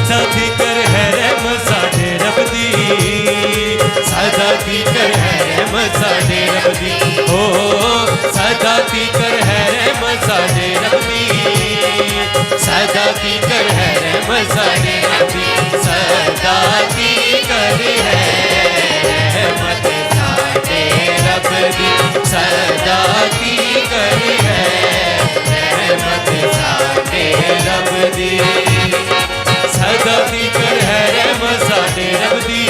सदा दी कर है रहम साडे रब दी, सदा दी कर है रहम साडे रब दी, ओ सदा दी कर है रहम साडे रब दी, सदा दी कर है रहम साडे रब दी, सदा दी कर है रहमत साडे रब दी, सदा दी कर है रहमत साडे रब दी, सदा दी कर है रहमत साडे रब दी,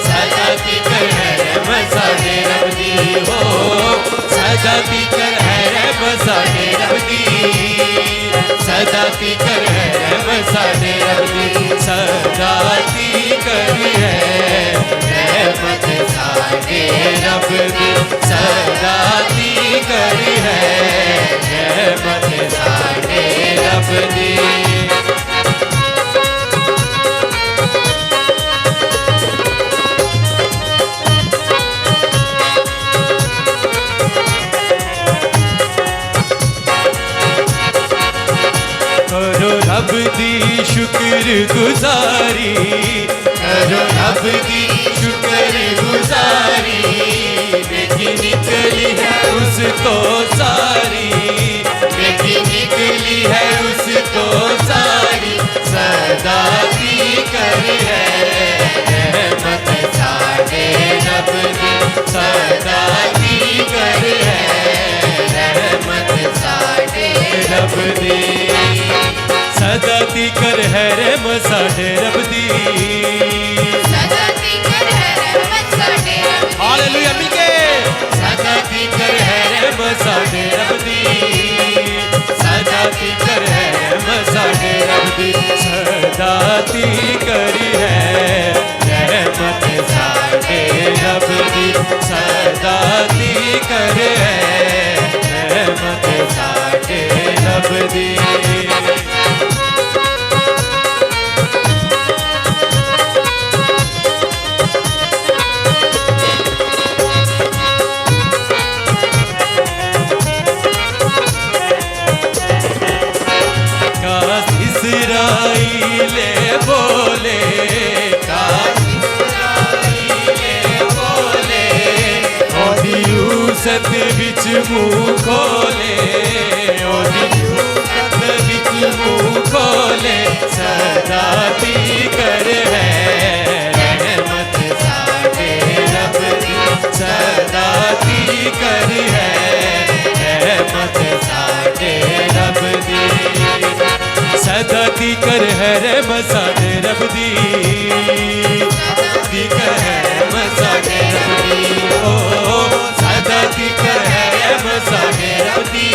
सदा दी कर है रहमत साडे रब दी, हो सदा दी कर है रहमत साडे रब दी, सदा दी कर है रहमत साडे रब दी, सदा दी कर है रहमत साडे रब दी, सदा दी कर है रहमत साडे रब दी। करो रब दी शुक्र गुजारी, करो रब दी शुक्र गुजारी, बेटी निकली है उस तो सारी, बेटी निकली है उस तो सारी, सदा दी कर है रहमत साडे रब दी, सदा दी कर है रहमत साडे रब दी, सदा दी कर है रहमत साडे रब दी, सदा दी कर है रहमत साडे रब दी, हालेलुया मिल के सदा दी कर है रहमत साडे रब दी, सदा दी कर है रहमत साडे रब दी, सदा दी कर है रहमत साडे रब दी, सदा दी कर है रहमत साडे रब दी। इस्राएले बोले बोले ओदी यूसत बिच मुँह खोले, ओदी यूसत बिच मुँह खोले, सदा दी कर है रहमत साडे रब दी, सदा दी कर है रहमत साडे रब दी, सदा दी कर है रहमत साडे रब दी, दी कर है रहमत साडे रब दी, ओ सदा दी कर है रहमत साडे रब दी,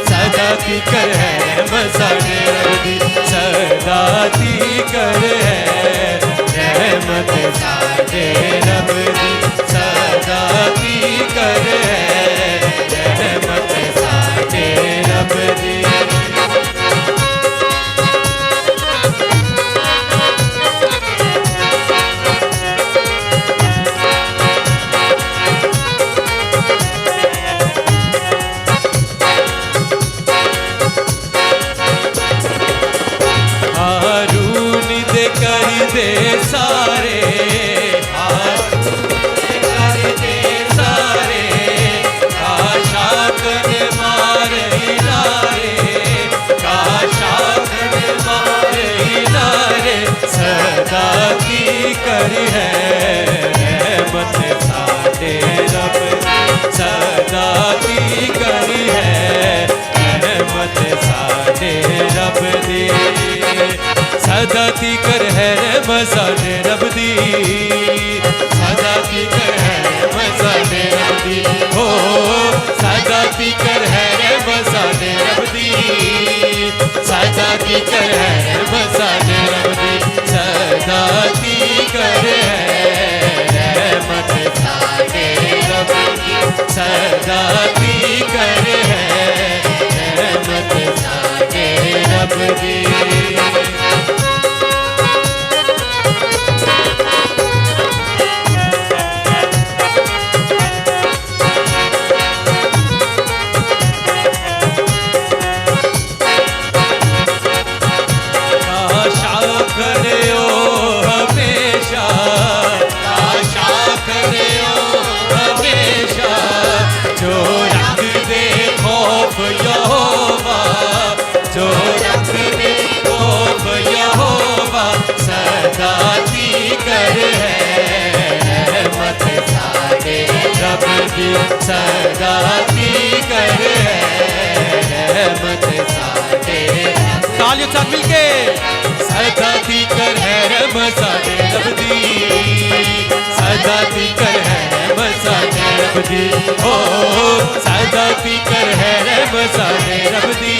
सदा दी कर है रहमत साडे रब दी, सदा दी कर है रहमत साडे रब दी, सदा दी कर है रहमत साडे रब दी। दे सारे कर दे सारे, काशा कन मारे नारे, काशा कन मारे नारे, सदा की कर है रहमत साडे रब दी, सदा की कर है रहमत साडे रब दी, सदा दी कर है रहमत साडे रब दी, सदा दी कर है रहमत साडे रब दी, हो सदा दी कर है रहमत साडे रब दी, सदा दी कर है रहमत साडे रब दी, सदा दी कर है रहमत साडे रब दी, सदा दी कर है रहमत साडे रब दी। सदा दी कर है मत साडे रब दी सदा दी कर है मत साडे तालियों साथ मिलके सदा दी कर है मत साडे रब दी सदा दी कर है मत साडे रब दी ओ सदा दी कर है मत साडे रब दी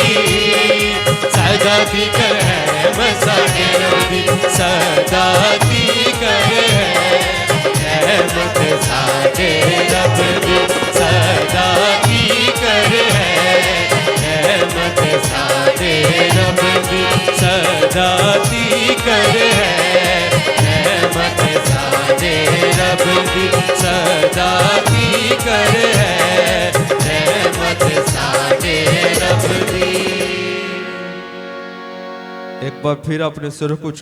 सदा दी कर है मत साडे रब दी सदा दी कर है मत साडे रब दी सदा दी कर है मत साडे रब दी सदा दी कर है मत साडे रब दी सदा दी कर है मत साडे रब दी। एक बार फिर अपने सुर कुछ